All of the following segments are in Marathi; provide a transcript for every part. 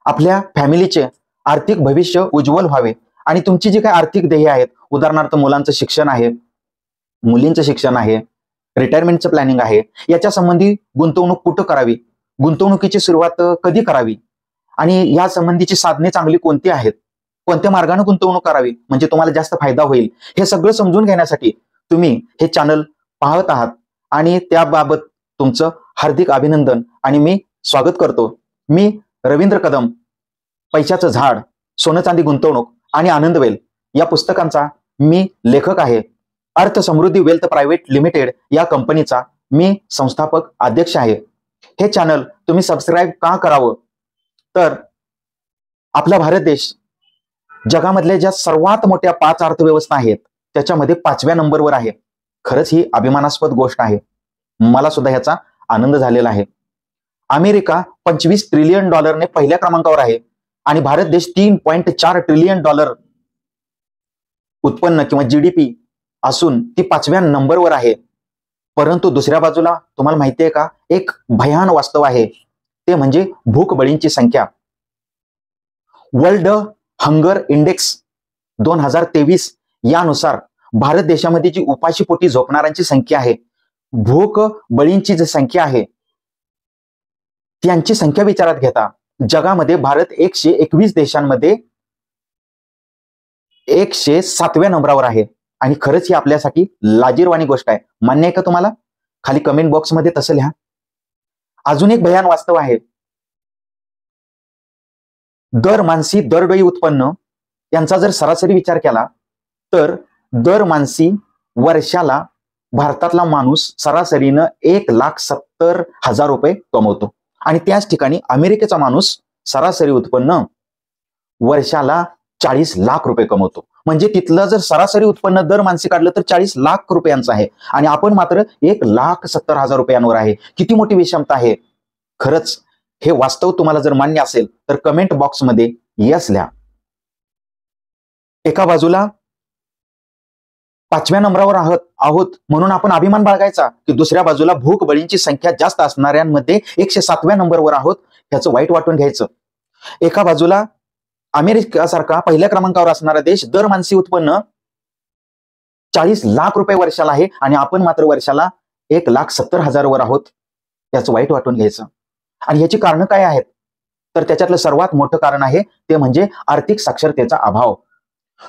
आपल्या फॅमिलीचे आर्थिक भविष्य उज्ज्वल व्हावे आणि तुमची जी काही आर्थिक ध्येय आहेत, उदाहरणार्थ मुलांचं शिक्षण आहे, मुलींचं शिक्षण आहे, रिटायरमेंटचं प्लॅनिंग आहे, याच्या संबंधी गुंतवणूक कुठं करावी, गुंतवणुकीची सुरुवात कधी करावी आणि या संबंधीची साधने चांगली कोणती आहेत, कोणत्या मार्गाने गुंतवणूक करावी म्हणजे तुम्हाला जास्त फायदा होईल, हे सगळं समजून घेण्यासाठी तुम्ही हे चॅनल पाहत आहात आणि त्याबाबत तुमचं हार्दिक अभिनंदन आणि मी स्वागत करतो. मी रवींद्र कदम, पैशाचं झाड, सोनं चांदी गुंतवणूक आणि आनंदवेल या पुस्तकांचा मी लेखक आहे. अर्थ समृद्धी वेल्थ प्रायव्हेट लिमिटेड या कंपनीचा मी संस्थापक अध्यक्ष आहे. हे चॅनल तुम्ही सबस्क्राईब का करावं, तर आपला भारत देश जगामधल्या ज्या सर्वात मोठ्या 5 अर्थव्यवस्था आहेत त्याच्यामध्ये 5व्या नंबरवर आहे. खरंच ही अभिमानास्पद गोष्ट आहे. मला सुद्धा ह्याचा आनंद झालेला आहे. अमेरिका 25 ट्रिलियन डॉलरने पहिल्या क्रमांकावर आहे आणि भारत देश 3.4 ट्रिलियन डॉलर उत्पन्न किंवा जीडीपी असून ती 5व्या नंबरवर आहे. परंतु दुसऱ्या बाजूला तुम्हाला माहिती आहे का, एक भयान वास्तव आहे, ते म्हणजे भूकबळींची संख्या. वर्ल्ड हंगर इंडेक्स 2023 यानुसार भारत देशामध्ये जी उपाशीपोटी झोपणाऱ्यांची संख्या आहे, भूक बळींची जी संख्या आहे, त्यांची संख्या विचारात घेता जगामध्ये भारत 121 देशांमध्ये 107व्या नंबरावर आहे. आणि खरंच ही आपल्यासाठी लाजिरवाणी गोष्ट आहे. मान्य आहे का तुम्हाला? खाली कमेंट बॉक्समध्ये तसं लिहा. अजून एक भयान वास्तव आहे. दर मानसी दरडोई उत्पन्न यांचा जर सरासरी विचार केला तर दर मानसी वर्षाला भारतातला माणूस सरासरीनं 1,70,000 रुपये कमवतो आणि त्याच ठिकाणी अमेरिकेचा माणूस सरासरी उत्पन्न वर्षाला 40 लाख रुपये कमवतो. म्हणजे तिथलं जर सरासरी उत्पन्न दर मानसी काढलं तर 40 लाख रुपयांचं आहे आणि आपण मात्र 1,70,000 रुपयांवर आहे. किती मोठी विषमता आहे. खरंच हे वास्तव तुम्हाला जर मान्य असेल तर कमेंट बॉक्समध्ये यस लिहा. एका बाजूला 5व्या नंबरावर आहोत म्हणून आपण अभिमान बाळगायचा, की दुसऱ्या बाजूला भूकबळींची संख्या जास्त असणाऱ्यांमध्ये 107व्या नंबरवर आहोत ह्याचं वाईट वाटून घ्यायचं. एका बाजूला अमेरिकेसारखा पहिल्या क्रमांकावर असणारा देश दर मानसी उत्पन्न 40 लाख रुपये वर्षाला आहे आणि आपण मात्र वर्षाला 1,70,000 वर आहोत, याचं वाईट वाटून घ्यायचं. आणि याची कारणं काय आहेत, तर त्याच्यातलं सर्वात मोठं कारण आहे ते म्हणजे आर्थिक साक्षरतेचा अभाव.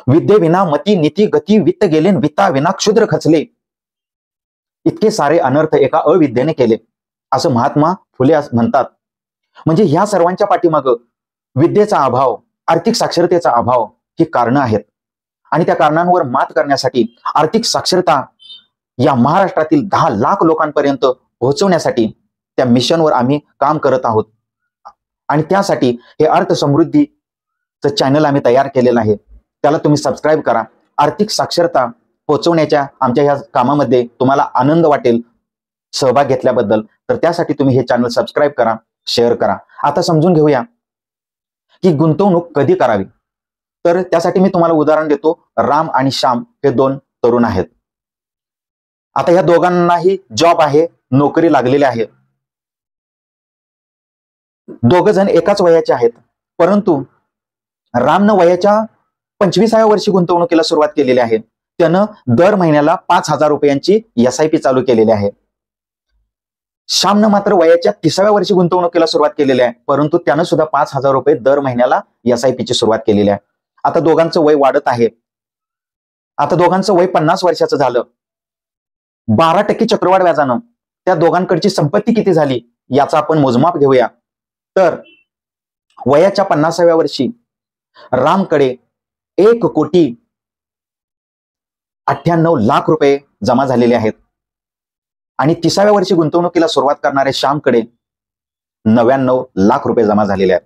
विद्येविना मती नीती गती वित्त गेले, वित्ता विना क्षुद्र खचले. इतके सारे अनर्थ एका अविद्येने केले असं महात्मा फुले म्हणतात. म्हणजे ह्या सर्वांच्या पाठीमागं विद्येचा अभाव, आर्थिक साक्षरतेचा अभाव ही कारणं आहेत. आणि त्या कारणांवर मात करण्यासाठी आर्थिक साक्षरता या महाराष्ट्रातील 10 लाख लोकांपर्यंत पोहोचवण्यासाठी त्या मिशनवर आम्ही काम करत आहोत. आणि त्यासाठी हे अर्थ समृद्धीचं चॅनल आम्ही तयार केलेलं आहे. त्याला तुम्ही सबस्क्राईब करा. आर्थिक साक्षरता पोहोचवण्याच्या आमच्या ह्या कामामध्ये तुम्हाला आनंद वाटेल सहभाग घेतल्याबद्दल. तर त्यासाठी तुम्ही हे चॅनल सबस्क्राईब करा, शेअर करा. आता समजून घेऊया की गुंतवणूक कधी करावी. तर त्यासाठी मी तुम्हाला उदाहरण देतो. राम आणि श्याम हे 2 तरुण आहेत. आता या दोघांनाही जॉब आहे, नोकरी लागलेली आहे. दोघ जण एकाच वयाचे आहेत. परंतु रामनं वयाच्या 25व्या वर्षी गुंतवणुकीला सुरुवात केलेली आहे. त्यानं दर महिन्याला 5,000 रुपयांची SIP चालू केलेली आहे. श्यामनं मात्र वयाच्या 30व्या वर्षी गुंतवणुकीला सुरुवात केलेली आहे, परंतु त्यानं सुद्धा 5,000 रुपये दर महिन्याला SIP ची सुरुवात केलेली आहे. आता दोघांचं वय वाढत आहे. आता दोघांचं वय 50 वर्षाचं झालं. 12% चक्रवाढ व्याजानं त्या दोघांकडची संपत्ती किती झाली याचा आपण मोजमाप घेऊया. तर वयाच्या 50व्या वर्षी रामकडे 1,98,00,000 रुपये जमा झालेले आहेत आणि 30व्या वर्षी गुंतवणुकीला सुरुवात करणाऱ्या श्यामकडे 99 लाख रुपये जमा झालेले आहेत.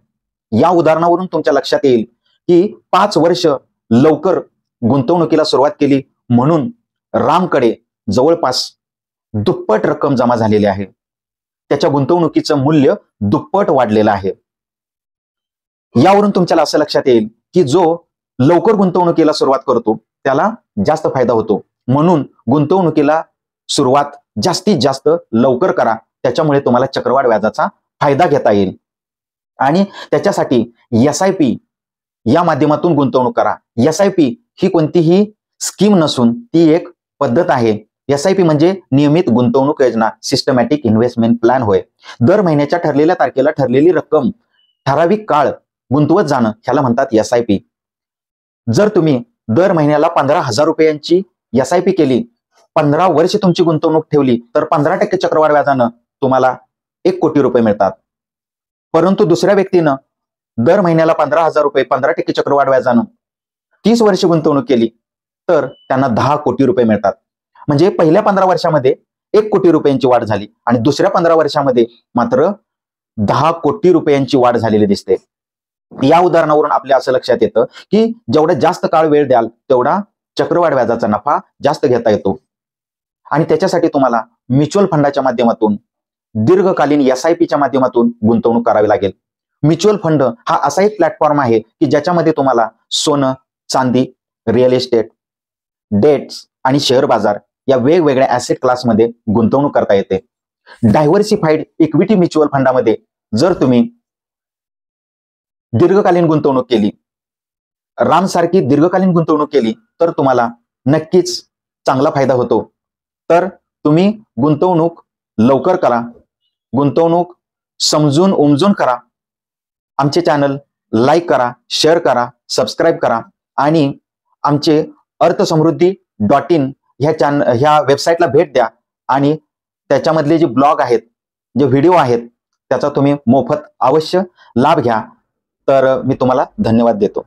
या उदाहरणावरून तुमच्या लक्षात येईल की 5 वर्ष लवकर गुंतवणुकीला सुरुवात केली म्हणून रामकडे जवळपास दुप्पट रक्कम जमा झालेली आहे. त्याच्या गुंतवणुकीचं मूल्य दुप्पट वाढलेलं आहे. यावरून तुमच्याला असं लक्षात येईल की जो लवकर गुंतवणुकीला सुरुवात करतो त्याला जास्त फायदा होतो. म्हणून गुंतवणुकीला सुरुवात जास्तीत जास्त लवकर करा, त्याच्यामुळे तुम्हाला चक्रवाढ व्याजाचा फायदा घेता येईल. आणि त्याच्यासाठी SIP या माध्यमातून गुंतवणूक करा. SIP ही कोणतीही स्कीम नसून ती एक पद्धत आहे. SIP म्हणजे नियमित गुंतवणूक योजना, सिस्टमॅटिक इन्व्हेस्टमेंट प्लॅन होय. दर महिन्याच्या ठरलेल्या तारखेला ठरलेली रक्कम ठराविक काळ गुंतवत जाणं ह्याला म्हणतात SIP. जर तुम्ही दर महिन्याला 15,000 रुपयांची SIP केली, 15 वर्ष तुमची गुंतवणूक ठेवली, तर 15% चक्रवाढ व्याजानं तुम्हाला 1 कोटी रुपये मिळतात. परंतु दुसऱ्या व्यक्तीनं दर महिन्याला 15,000 रुपये 15% चक्रवाढ व्याजानं 30 वर्ष गुंतवणूक केली, तर त्यांना 10 कोटी रुपये मिळतात. म्हणजे पहिल्या 15 वर्षामध्ये 1 कोटी रुपयांची वाढ झाली आणि दुसऱ्या 15 वर्षामध्ये मात्र 10 कोटी रुपयांची वाढ झालेली दिसते. या उदाहरणावरून आपल्या असं लक्षात येतं की जेवढा जास्त काळ वेळ द्याल तेवढा चक्रवाढ व्याजाचा नफा जास्त घेता येतो. आणि त्याच्यासाठी तुम्हाला म्युच्युअल फंडाच्या माध्यमातून, दीर्घकालीन SIPच्या माध्यमातून गुंतवणूक करावी लागेल. म्युच्युअल फंड हा असा एक प्लॅटफॉर्म आहे की ज्याच्यामध्ये तुम्हाला सोनं, चांदी, रिअल इस्टेट, डेट्स आणि शेअर बाजार या वेगवेगळ्या ऍसेट क्लासमध्ये गुंतवणूक करता येते. डायव्हर्सिफाईड इक्विटी म्युच्युअल फंडामध्ये जर तुम्ही दीर्घकालीन गुंतवणूक केली, रामसारखी दीर्घकालीन गुंतवणूक केली, तर तुम्हाला नक्कीच चांगला फायदा होतो. तर तुम्ही गुंतवणूक लवकर करा, गुंतवणूक समजून उमजून करा. आमचे चॅनल लाईक करा, शेअर करा, सबस्क्राईब करा आणि आमचे अर्थसमृद्धी.in ह्या वेबसाईटला भेट द्या आणि त्याच्यामधले जे ब्लॉग आहेत, जे व्हिडिओ आहेत, त्याचा तुम्ही मोफत अवश्य लाभ घ्या. तर मी तुम्हाला धन्यवाद देतो.